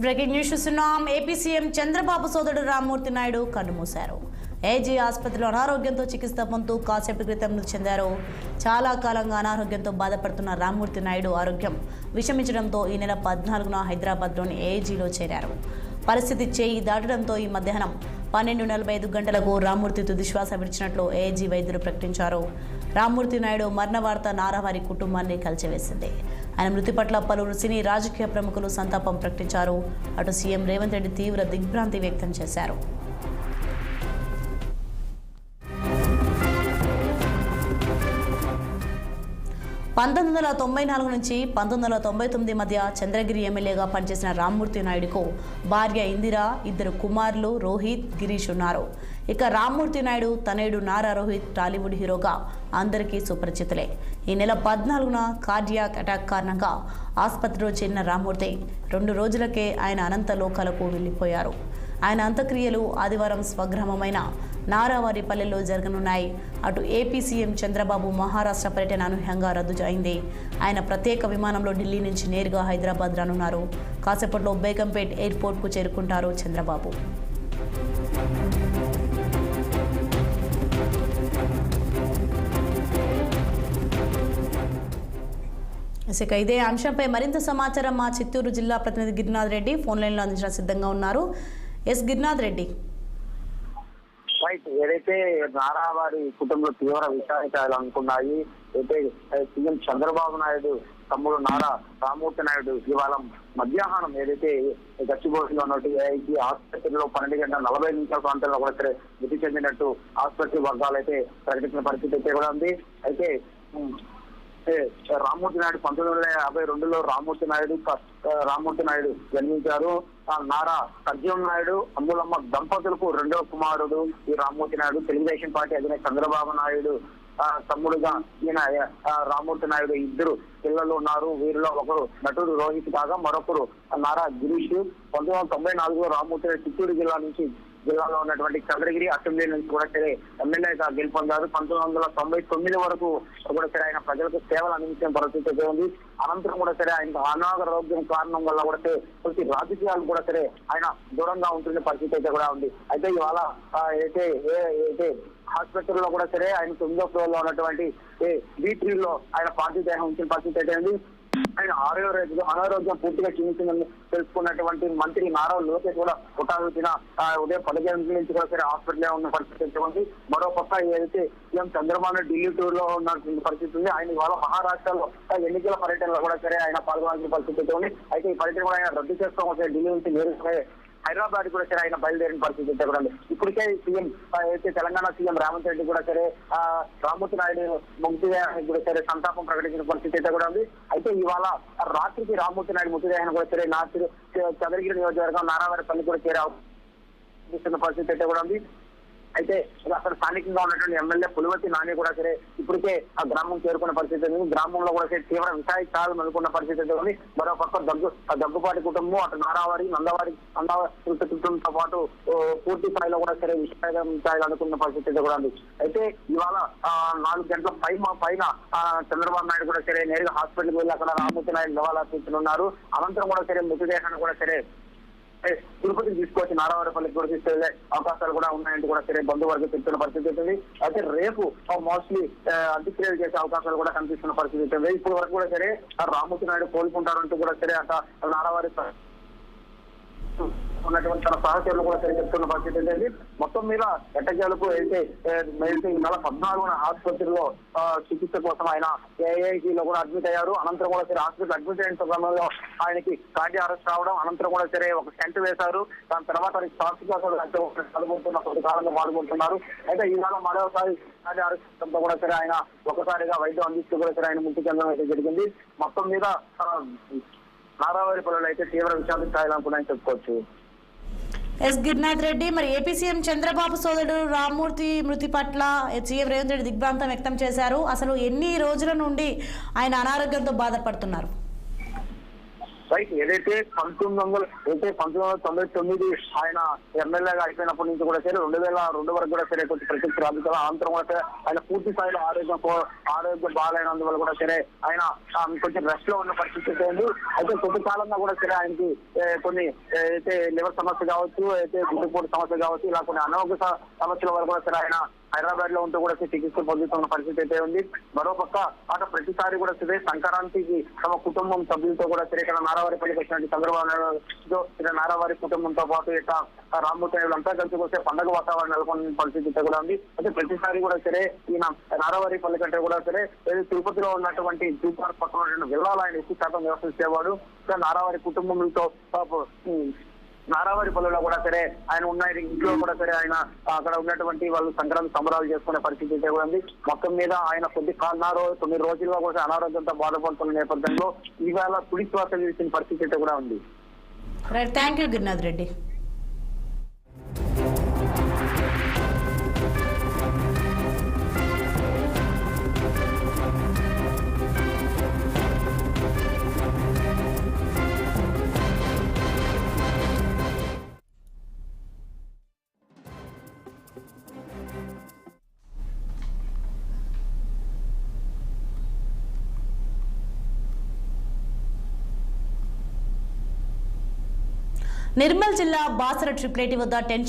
Breaking news చూస్తున్నాం. AP CM Chandrababu సోదరుడు రామ్మూర్తి నాయుడు కన్నుమూశారు. ఏజీ ఆసుపత్రిలో అనారోగ్యంతో చికిత్స పొందుతూ కాసేపు క్రితం మృతి చెందారు. చాలా కాలంగా అనారోగ్యంతో బాధపడుతున్న రామ్మూర్తి నాయుడు ఆరోగ్యం విషమించడంతో ఈ నెల 14న హైదరాబాద్లోని ఏజీలో చేరారు. పరిస్థితి చేయి దాటడంతో ఈ మధ్యాహ్నం 12:45 గంటలకు రామ్మూర్తి తుదిశ్వాస విడిచినట్లు ఏజీ వైద్యులు ప్రకటించారు. రామ్మూర్తి నాయుడు మరణ వార్త నారావారి కుటుంబాన్ని కలిచివేసింది. ఆయన మృతి పట్ల పలువురు సినీ రాజకీయ ప్రముఖులు సంతాపం ప్రకటించారు. అటు సీఎం రేవంత్ రెడ్డి తీవ్ర దిగ్భ్రాంతి వ్యక్తం చేశారు. పంతొమ్మిది 1994 నుంచి 1999 మధ్య చంద్రగిరి ఎమ్మెల్యేగా పనిచేసిన రామ్మూర్తి నాయుడుకు భార్య ఇందిరా, ఇద్దరు కుమారులు రోహిత్, గిరీష్ ఉన్నారు. ఇక రామ్మూర్తి నాయుడు తనయుడు నారా రోహిత్ టాలీవుడ్ హీరోగా అందరికీ సుపరిచితులే. ఈ నెల 14న కార్డియాక్ అటాక్ కారణంగా ఆసుపత్రిలో చేరిన రామ్మూర్తి 2 రోజులకే ఆయన అనంత లోకాలకు వెళ్లిపోయారు. ఆయన అంత్యక్రియలు ఆదివారం స్వగ్రామమైన నారావారిపల్లెలో జరగనున్నాయి. అటు ఏపీ సీఎం చంద్రబాబు మహారాష్ట్ర పర్యటన అనూహ్యంగా రద్దు అయింది. ఆయన ప్రత్యేక విమానంలో ఢిల్లీ నుంచి నేరుగా హైదరాబాద్ రానున్నారు. కాసేపట్లో బేగంపేట్ ఎయిర్పోర్ట్కు చేరుకుంటారు చంద్రబాబు. ఇక ఇదే అంశంపై మరింత సమాచారం మా చిత్తూరు జిల్లా ప్రతినిధి గిరినాథ్ రెడ్డి ఫోన్ లైన్లో అందించడం సిద్ధంగా ఉన్నారు. గిరినాథ్ రెడ్డి, ఏదైతే నారావారి కుటుంబంలో తీవ్ర విషాదాలు అనుకున్నాయి. అయితే సీఎం చంద్రబాబు నాయుడు తమ్ముడు నారా రామ్మూర్తి నాయుడు ఇవాళ మధ్యాహ్నం ఏదైతే గచ్చిబౌలిలో ఉన్నట్టు ఏఐజీ ఆసుపత్రిలో 12:40 ప్రాంతంలో కూడా సరే మృతి చెందినట్టు ఆసుపత్రి వర్గాలు అయితే ప్రకటించిన పరిస్థితి అయితే కూడా ఉంది. అయితే రామ్మూర్తి నాయుడు 1952లో రామ్మూర్తి నాయుడు జన్మించారు. నారా సజ్జం నాయుడు అమ్ములమ్మ దంపతులకు 2వ కుమారుడు ఈ రామ్మూర్తి నాయుడు. తెలుగుదేశం పార్టీ అధినేత చంద్రబాబు నాయుడు తమ్ముడుగా ఈయన రామ్మూర్తి నాయుడు ఇద్దరు పిల్లలు ఉన్నారు. వీరిలో ఒకరు నటుడు రోహిత్ కాగా మరొకరు నారా గిరీష్. 1994లో రామ్మూర్తి నాయుడు చిత్తూరు జిల్లాలో ఉన్నటువంటి చంద్రగిరి అసెంబ్లీ నుంచి కూడా సరే ఎమ్మెల్యేగా గెలుపొందారు. 1999 వరకు కూడా సరే ఆయన ప్రజలకు సేవలు అందించిన పరిస్థితి ఉంది. అనంతరం కూడా సరే ఆయన అనారోగ్యం కారణం వల్ల కూడా సరే ప్రతి రాజకీయాలు కూడా సరే ఆయన దూరంగా ఉంటున్న పరిస్థితి అయితే కూడా ఉంది. అయితే ఇవాళ అయితే హాస్పిటల్లో కూడా సరే ఆయన 9వ ఫ్లోర్లో ఉన్నటువంటి B3లో ఆయన పార్టీ దేహం ఉంచిన పరిస్థితి అయితే ఉంది. ఆయన అనారోగ్యం పూర్తిగా క్షీణించిందని తెలుసుకున్నటువంటి మంత్రి నారా లోకేష్ కూడా హుటాహుటిన ఉదయం 10 గంటల నుంచి కూడా సరే హాస్పిటల్లో ఉన్న పరిస్థితి ఉంది. మరో పక్క ఏదైతే సీఎం చంద్రబాబు నాయుడు ఢిల్లీ టూర్ లో ఉన్న పరిస్థితి ఉంది. ఆయన ఇవాళ మహారాష్ట్రలో ఎన్నికల పర్యటనలో కూడా సరే ఆయన పాల్గొనాల్సిన పరిస్థితి ఉంది. అయితే ఈ పర్యటన కూడా ఆయన రద్దు చేసుకో ఢిల్లీ నుంచి నేరుగా హైదరాబాద్ కూడా సరే ఆయన బయలుదేరిన పరిస్థితి అయితే కూడా ఉంది. ఇప్పటికే సీఎం అయితే తెలంగాణ సీఎం రేవంత్ రెడ్డి కూడా సరే రామ్మూర్తి నాయుడు మృతదేహానికి కూడా సరే సంతాపం ప్రకటించిన పరిస్థితి అయితే కూడా ఉంది. అయితే ఇవాళ రాత్రికి రామ్మూర్తి నాయుడు మృతదేహాన్ని కూడా సరే చంద్రగిరి నియోజకవర్గం నారావారిపల్లి కూడా చేరే పరిస్థితి అయితే కూడా ఉంది. అయితే అక్కడ స్థానికంగా ఉన్నటువంటి ఎమ్మెల్యే పులివర్తి నాని కూడా సరే ఇప్పటికే ఆ గ్రామం చేరుకున్న పరిస్థితి ఉంది. గ్రామంలో కూడా సరే తీవ్ర విషాదాలు నెలకొన్న పరిస్థితి ఉంది. మరో పక్క దగ్గుపాటి కుటుంబం అటు నందవారి కుటుంబంతో పాటు పూర్తి స్థాయిలో కూడా సరే విషాదాలు అనుకున్న పరిస్థితి కూడా ఉంది. అయితే ఇవాళ 4 గంటల పైన చంద్రబాబు నాయుడు కూడా సరే నేరుగా హాస్పిటల్కి వెళ్ళి అక్కడ రామ్మూర్తి నాయుడు నివాళులర్పించనున్నారు. అనంతరం కూడా సరే మృతదేహాన్ని కూడా సరే తిరుపతికి తీసుకొచ్చి నారావారిపల్లికి కూడా తీసుకెళ్లే అవకాశాలు కూడా ఉన్నాయంటూ కూడా సరే బంధువర్గం చెప్తున్న పరిస్థితి ఉంటుంది. అయితే రేపు మోస్ట్లీ అంత్యక్రియలు చేసే అవకాశాలు కూడా కనిపిస్తున్న పరిస్థితి ఉంటుంది. ఇప్పటి వరకు కూడా సరే రామ్మూర్తి నాయుడు కోలుకుంటారంటూ కూడా సరే అక్కడ నారావారి ఉన్నటువంటి తన సహచరులు కూడా సరే చెప్తున్న పరిస్థితి ఏంటంటే మొత్తం మీద ఎట్టకేలకు అయితే ఈ నెల 14న ఆసుపత్రిలో చికిత్స కోసం ఆయన ఏఐజీలో కూడా అడ్మిట్ అయ్యారు. అనంతరం కూడా సరే హాస్పిటల్ అడ్మిట్ అయిన సమయంలో ఆయనకి కార్డియాక్ అరెస్ట్ రావడం, అనంతరం కూడా సరే ఒక స్టెంట్ వేశారు. దాని తర్వాత శ్వాసగా కొంతకాలంగా పాల్గొంటున్నారు. అయితే ఈవేళ మరోసారి కార్డియాక్ అరెస్ట్ కూడా సరే ఆయన ఒకసారిగా వైద్యం అందిస్తూ కూడా సరే ఆయన మృతి చెందడం అయితే జరిగింది. మొత్తం మీద నారావారిపల్లిలో అయితే తీవ్ర విషాద స్థాయిలో అనుకున్నాయని చెప్పుకోవచ్చు. గిరినాథ్ రెడ్డి, మరి ఏపీ సీఎం చంద్రబాబు సోదరుడు రామ్మూర్తి మృతి పట్ల సీఎం రేవంత్ రెడ్డి దిగ్భ్రాంతం వ్యక్తం చేశారు. అసలు ఎన్ని రోజుల నుండి ఆయన అనారోగ్యంతో బాధపడుతున్నారు? రైట్ ఏదైతే 1999 ఆయన ఎమ్మెల్యేగా అయిపోయినప్పటి నుంచి కూడా సరే 2002 వరకు కూడా సరే కొంచెం ప్రత్యక్ష రాజకీయాలు అనంతరం కూడా సరే ఆయన పూర్తి స్థాయిలో ఆరోగ్యం బాగాలేనందువల్ల కూడా సరే ఆయన కొంచెం రెస్ట్ లో ఉన్న పరిస్థితి ఉంది. అయితే కొద్ది కాలంగా కూడా సరే ఆయనకి కొన్ని అయితే లివర్ సమస్య కావచ్చు, అయితే గుండెపోటు సమస్య కావచ్చు, ఇలా కొన్ని అనారోగ్య సమస్యల వల్ల కూడా సరే ఆయన హైదరాబాద్ లో ఉంటూ కూడా చికిత్స పొందుతున్న పరిస్థితి అయితే ఉంది. మరోపక్క అటు ప్రతిసారి కూడా సరే సంక్రాంతికి తమ కుటుంబం సభ్యులతో కూడా సరే ఇక్కడ నారావారిపల్లికి వచ్చినట్టు చంద్రబాబు నాయుడు ఇక్కడ నారావారి కుటుంబంతో పాటు ఇట్లా రామ్మూర్తి నాయుడు అంతా కలిసి వస్తే పండుగ వాతావరణం నెలకొన్న పరిస్థితి అయితే కూడా ఉంది. అయితే ప్రతిసారి కూడా సరే ఈయన నారావారిపల్లి కంటే కూడా సరే తిరుపతిలో ఉన్నటువంటి జూ పార్క్ పక్కన విల్లాలు ఆయన ఎక్కువ శాతం నివసించేవాడు. నారావారి కుటుంబంతో నారావారిపల్లిలో కూడా సరే ఆయన ఉన్న ఇంట్లో కూడా సరే ఆయన అక్కడ ఉన్నటువంటి వాళ్ళు సంక్రాంతి సంబరాలు చేసుకునే పరిస్థితి అయితే కూడా ఉంది. మొత్తం మీద ఆయన 9 రోజులుగా కూడా అనారోగ్యంతో బాధపడుతున్న నేపథ్యంలో ఇవాళ తుడి శ్వాస విడిచిన పరిస్థితి అయితే కూడా ఉంది. Right, thank you Girinath Reddy. Nirmal జిల్లా బాసర ట్రిపుల్ ఐటీ వద్ద టెన్షన్